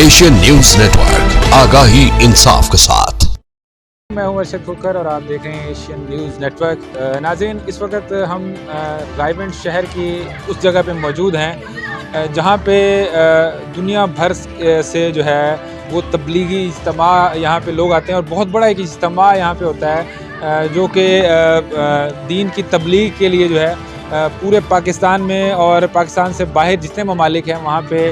Asian news network, आगाही इंसाफ के साथ। मैं हूं अर्शद खोखर और आप देख रहे हैं एशियन न्यूज़ नेटवर्क। नाज़रीन, इस वक्त हम रायगंज शहर की उस जगह पे मौजूद हैं जहां पे दुनिया भर से जो है वो तबलीगी इज्तिमा यहाँ पे लोग आते हैं और बहुत बड़ा एक इज्तिमा यहाँ पे होता है जो कि दीन की तबलीग के लिए जो है पूरे पाकिस्तान में और पाकिस्तान से बाहर जितने ममालिक हैं वहाँ पे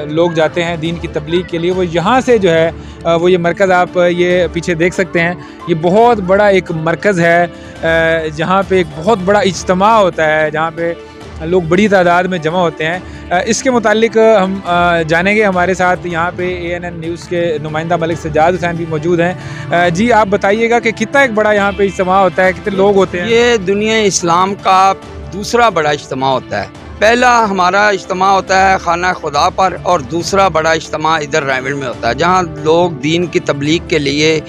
लोग जाते हैं दीन की तबलीग के लिए। वो यहाँ से जो है वो ये मरकज़ आप ये पीछे देख सकते हैं, ये बहुत बड़ा एक मरकज़ है जहाँ पे एक बहुत बड़ा इज्तिमा होता है, जहाँ पे लोग बड़ी तादाद में जमा होते हैं। इसके मुतालिक हम जानेंगे। हमारे साथ यहाँ पे ANN न्यूज़ के नुमाइंदा मलिक सज्जाद हुसैन भी मौजूद हैं। जी, आप बताइएगा कि कितना एक बड़ा यहाँ पे इज्तिमा होता है, कितने लोग होते हैं? ये दुनिया इस्लाम का दूसरा बड़ा इज्तिमा होता है। पहला हमारा इज्तिमा होता है खाना खुदा पर और दूसरा बड़ा इज्तिमा इधर रायगंज में होता है, जहाँ लोग दीन की तबलीग के लिए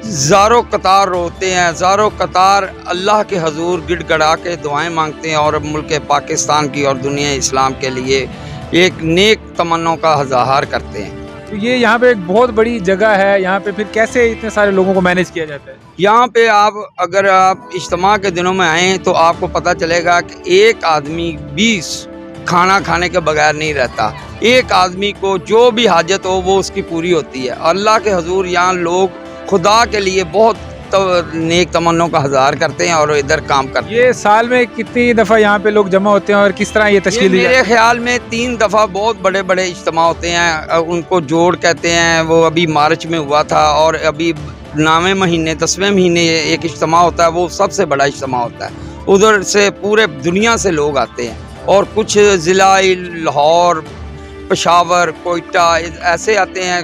ज़ारों कतार रोते हैं, ज़ारों कतार अल्लाह के हजूर गिड़गड़ा के दुआएं मांगते हैं और मुल्क पाकिस्तान की और दुनिया इस्लाम के लिए एक नेक तमन्नों का इज़हार करते हैं। तो ये यहाँ पे एक बहुत बड़ी जगह है, यहाँ पे फिर कैसे इतने सारे लोगों को मैनेज किया जाता है? यहाँ पे अगर आप इज्तिमा के दिनों में आएँ तो आपको पता चलेगा कि एक आदमी भी खाना खाने के बगैर नहीं रहता। एक आदमी को जो भी हाजत हो वो उसकी पूरी होती है। अल्लाह के हजूर यहाँ लोग खुदा के लिए बहुत नेक तमन्नों का इज़हार करते हैं और इधर काम करते हैं। ये साल में कितनी दफ़ा यहाँ पे लोग जमा होते हैं और किस तरह ये तश्कील दी जाती है? मेरे ख्याल में 3 दफ़ा बहुत बड़े बड़े इज्तिमा होते हैं, उनको जोड़ कहते हैं। वो अभी मार्च में हुआ था और अभी 9वें महीने 10वें महीने एक इज्तिमा होता है, वो सबसे बड़ा इज्तिमा होता है। उधर से पूरे दुनिया से लोग आते हैं और कुछ ज़िला लाहौर, पेशावर, कोयटा ऐसे आते हैं।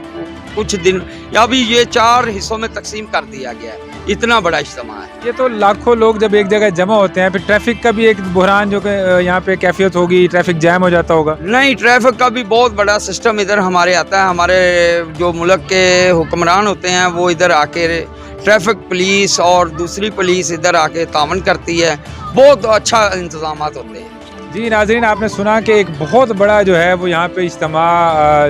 कुछ दिन अभी ये 4 हिस्सों में तकसीम कर दिया गया है, इतना बड़ा इज्तिमा है। ये तो लाखों लोग जब एक जगह जमा होते हैं, फिर ट्रैफिक का भी एक बुहरान जो कि यहाँ पे कैफियत होगी, ट्रैफिक जैम हो जाता होगा? नहीं, ट्रैफिक का भी बहुत बड़ा सिस्टम इधर हमारे आता है। हमारे जो मुल्क के हुक्मरान होते हैं वो इधर आके ट्रैफिक पुलिस और दूसरी पुलिस इधर आके तावन करती है। बहुत अच्छा इंतजाम होते हैं। जी नाज़रीन, आपने सुना कि एक बहुत बड़ा जो है वो यहाँ पे इज्तिमा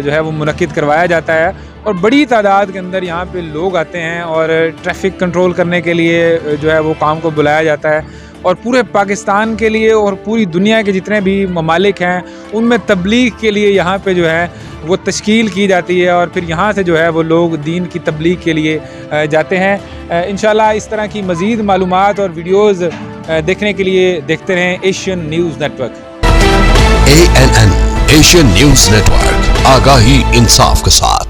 जो है वो मुनक्किद करवाया जाता है और बड़ी तादाद के अंदर यहाँ पे लोग आते हैं और ट्रैफिक कंट्रोल करने के लिए जो है वो काम को बुलाया जाता है और पूरे पाकिस्तान के लिए और पूरी दुनिया के जितने भी ममालिक हैं उनमें तबलीग के लिए यहाँ पे जो है वो तश्कील की जाती है और फिर यहाँ से जो है वो लोग दीन की तबलीग के लिए जाते हैं। इंशाल्लाह इस तरह की मज़ीद मालूमात और वीडियोज़ देखने के लिए देखते रहें Asian news network. ANN Asian news network, आगाही इंसाफ के साथ।